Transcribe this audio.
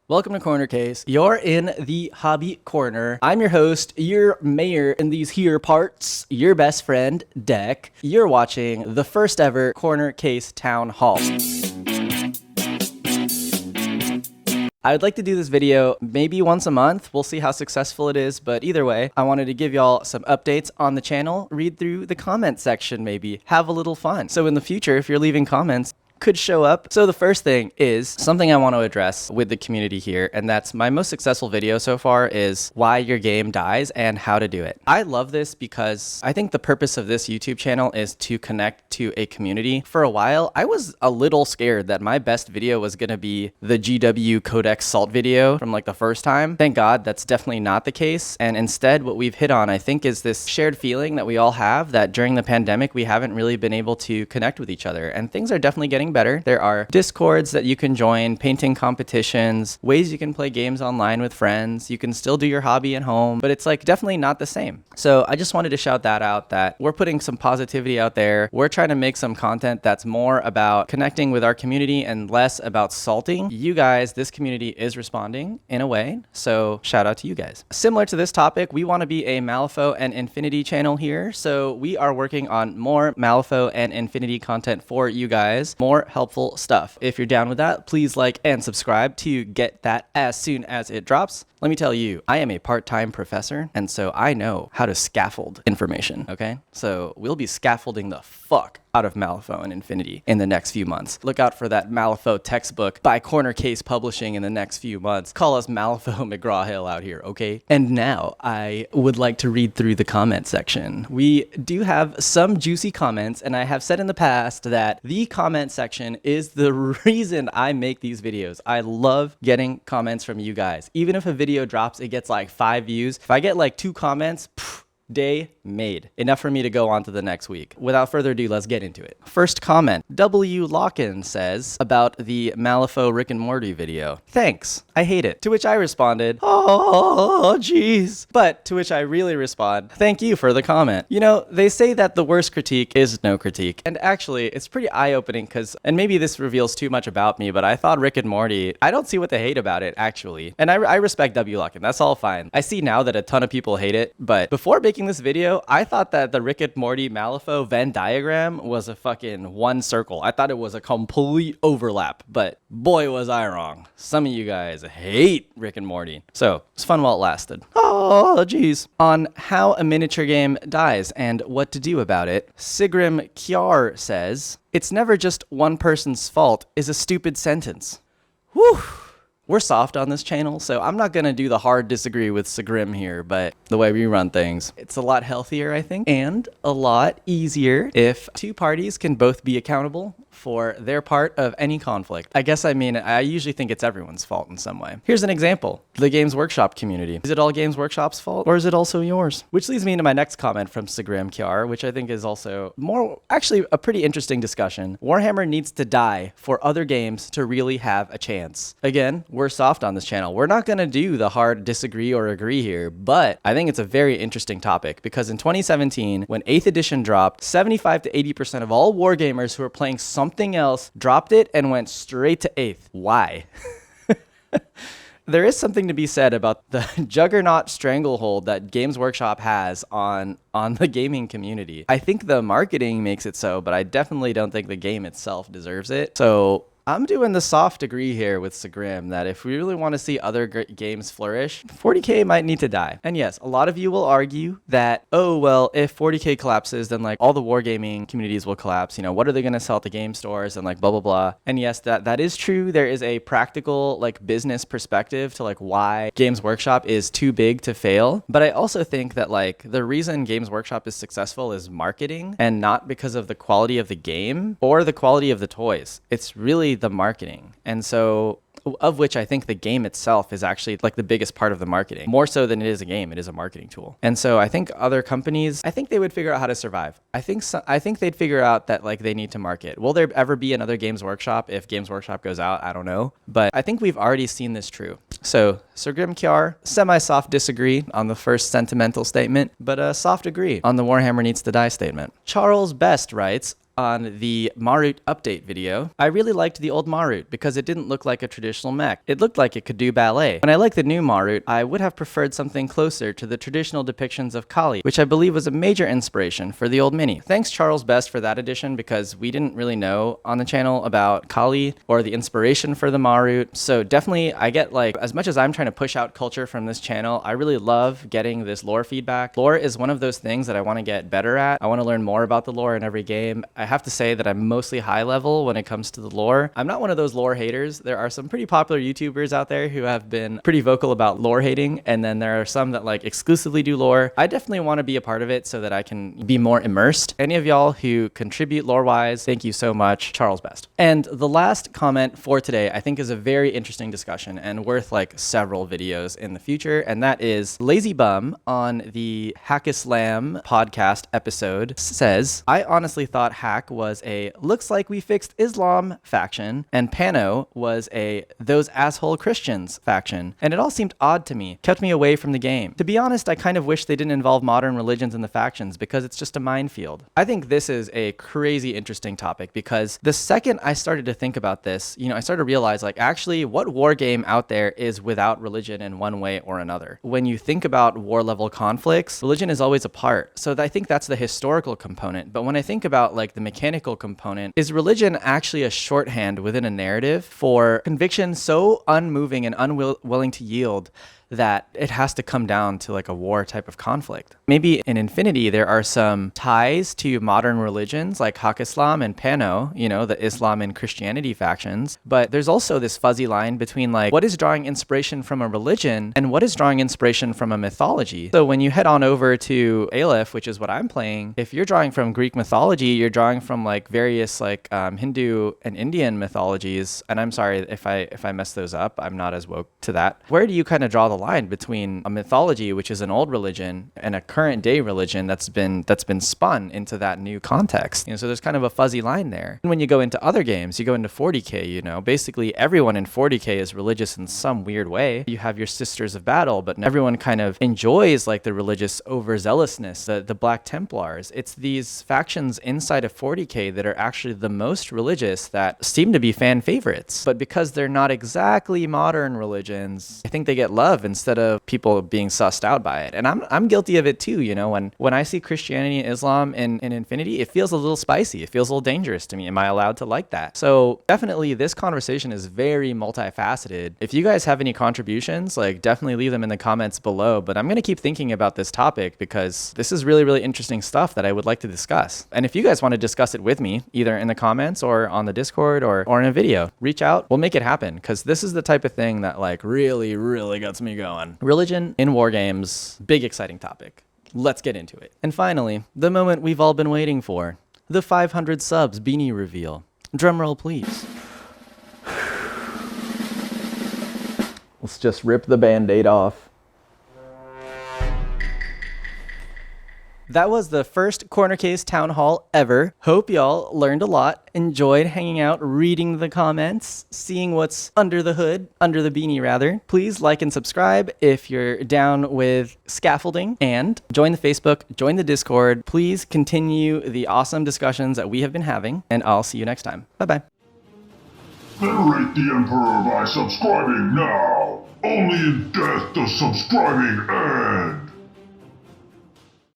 Welcome to Corner Case. You're in the hobby corner. I'm your host, your mayor in these here parts, your best friend, Deck. You're watching the first ever Corner Case Town Hall. I would like to do this video maybe once a month. We'll see how successful it is, but either way, I wanted to give y'all some updates on the channel, read through the comment section maybe, have a little fun. So in the future, if you're leaving comments, could show up. So the first thing is something I want to address with the community here, and that's my most successful video so far is why your game dies and how to do it. I love this because I think the purpose of this YouTube channel is to connect to a community. For a while, I was a little scared that my best video was going to be the GW Codex Salt video from like the first time. Thank God that's definitely not the case. And instead, what we've hit on, I think, is this shared feeling that we all have that during the pandemic, we haven't really been able to connect with each other. And things are definitely getting better. There are Discords that you can join, painting competitions, ways you can play games online with friends. You can still do your hobby at home, but it's like definitely not the same. So I just wanted to shout that out, that we're putting some positivity out there. We're trying to make some content that's more about connecting with our community and less about salting. You guys, this community is responding in a way. So shout out to you guys. Similar to this topic, we want to be a Malifaux and Infinity channel here. So we are working on more Malifaux and Infinity content for you guys, more helpful stuff. If you're down with that, please like and subscribe to get that as soon as it drops. Let me tell you, I am a part-time professor, and so I know how to scaffold information, okay? So we'll be scaffolding the fuck out of Malifaux and Infinity in the next few months. Look out for that Malifaux textbook by Corner Case Publishing in the next few months. Call us Malifaux McGraw-Hill out here, okay? And now I would like to read through the comment section. We do have some juicy comments, and I have said in the past that the comment section is the reason I make these videos. I love getting comments from you guys. Even if a video drops, it gets like 5 views. If I get like 2 comments, day made. Enough for me to go on to the next week. Without further ado, let's get into it. First comment, W. Locken says about the Malifaux Rick and Morty video. Thanks. I hate it. To which I responded, oh, jeez. But to which I really respond, thank you for the comment. You know, they say that the worst critique is no critique. And actually, it's pretty eye-opening because, and maybe this reveals too much about me, but I thought Rick and Morty, I don't see what they hate about it, actually. And I respect W. Locken. That's all fine. I see now that a ton of people hate it, but before making this video, I thought that the Rick and Morty Malifaux Venn diagram was a fucking one circle. I thought it was a complete overlap, but boy was I wrong. Some of you guys hate Rick and Morty. So it's fun while it lasted. Oh, geez. On how a miniature game dies and what to do about it, Sigrim Kjar says, it's never just one person's fault is a stupid sentence. Whew. We're soft on this channel, so I'm not going to do the hard disagree with Sigrim here, but the way we run things, it's a lot healthier, I think, and a lot easier if two parties can both be accountable for their part of any conflict. I usually think it's everyone's fault in some way. Here's an example. The Games Workshop community. Is it all Games Workshop's fault, or is it also yours? Which leads me into my next comment from Sigrim Kjar, which I think is also actually a pretty interesting discussion. Warhammer needs to die for other games to really have a chance. Again, we're soft on this channel. We're not going to do the hard disagree or agree here, but I think it's a very interesting topic because in 2017, when 8th edition dropped, 75 to 80% of all wargamers who were playing something else dropped it and went straight to 8th. Why? There is something to be said about the juggernaut stranglehold that Games Workshop has on the gaming community. I think the marketing makes it so, but I definitely don't think the game itself deserves it. So I'm doing the soft agree here with Sigrim that if we really want to see other games flourish, 40K might need to die. And yes, a lot of you will argue that, oh, well, if 40K collapses, then like all the wargaming communities will collapse. You know, what are they going to sell at the game stores and like blah, blah, blah. And yes, that is true. There is a practical like business perspective to like why Games Workshop is too big to fail. But I also think that like the reason Games Workshop is successful is marketing and not because of the quality of the game or the quality of the toys. It's really the marketing. And so of which I think the game itself is actually like the biggest part of the marketing. More so than it is a game, it is a marketing tool. And so I think other companies, I think they would figure out how to survive. I think they'd figure out that like they need to market. Will there ever be another Games Workshop if Games Workshop goes out? I don't know. But I think we've already seen this true. So Sigrim Kjar, semi-soft disagree on the first sentimental statement, but a soft agree on the Warhammer needs to die statement. Charles Best writes, on the Marut update video. I really liked the old Marut because it didn't look like a traditional mech. It looked like it could do ballet. When I like the new Marut, I would have preferred something closer to the traditional depictions of Kali, which I believe was a major inspiration for the old Mini. Thanks Charles Best for that addition because we didn't really know on the channel about Kali or the inspiration for the Marut. So definitely I get like, as much as I'm trying to push out culture from this channel, I really love getting this lore feedback. Lore is one of those things that I want to get better at. I want to learn more about the lore in every game. I have to say that I'm mostly high level when it comes to the lore. I'm not one of those lore haters. There are some pretty popular YouTubers out there who have been pretty vocal about lore hating, and then there are some that like exclusively do lore. I definitely want to be a part of it so that I can be more immersed. Any of y'all who contribute lore-wise, thank you so much. Charles Best. And the last comment for today, I think is a very interesting discussion and worth like several videos in the future, and that is Lazy Bum on the Hackislam podcast episode says, I honestly thought Hack was a looks like we fixed Islam faction, and Pano was a those asshole Christians faction, and it all seemed odd to me, kept me away from the game. To be honest, I kind of wish they didn't involve modern religions in the factions because it's just a minefield. I think this is a crazy interesting topic because the second I started to think about this, I started to realize like actually what war game out there is without religion in one way or another. When you think about war level conflicts, religion is always a part. So I think that's the historical component. But when I think about like the mechanical component, is religion actually a shorthand within a narrative for conviction so unmoving and unwilling to yield that it has to come down to like a war type of conflict? Maybe in Infinity, there are some ties to modern religions like Haqqislam and Pano, the Islam and Christianity factions. But there's also this fuzzy line between like what is drawing inspiration from a religion and what is drawing inspiration from a mythology. So when you head on over to Aleph, which is what I'm playing, if you're drawing from Greek mythology, you're drawing from like various like Hindu and Indian mythologies. And I'm sorry if I mess those up, I'm not as woke to that. Where do you kind of draw the line between a mythology, which is an old religion, and a current day religion that's been spun into that new context? So there's kind of a fuzzy line there. And when you go into other games, you go into 40k, basically everyone in 40k is religious in some weird way. You have your Sisters of Battle, but everyone kind of enjoys like the religious overzealousness, the Black Templars. It's these factions inside of 40k that are actually the most religious that seem to be fan favorites. But because they're not exactly modern religions, I think they get love instead of people being sussed out by it. And I'm guilty of it too, when I see Christianity and Islam in Infinity, it feels a little spicy. It feels a little dangerous to me. Am I allowed to like that? So definitely this conversation is very multifaceted. If you guys have any contributions, like definitely leave them in the comments below. But I'm going to keep thinking about this topic because this is really, really interesting stuff that I would like to discuss. And if you guys want to discuss it with me, either in the comments or on the Discord or in a video, reach out. We'll make it happen because this is the type of thing that like really, really gets me going. Religion in war games, big exciting topic. Let's get into it. And finally, the moment we've all been waiting for, the 500 subs beanie reveal. Drumroll, please. Let's just rip the band-aid off. That was the first Corner Case Town Hall ever. Hope y'all learned a lot, enjoyed hanging out, reading the comments, seeing what's under the hood, under the beanie rather. Please like and subscribe if you're down with scaffolding, and join the Facebook, join the Discord. Please continue the awesome discussions that we have been having, and I'll see you next time. Bye-bye. Venerate the Emperor by subscribing now. Only in death does subscribing end.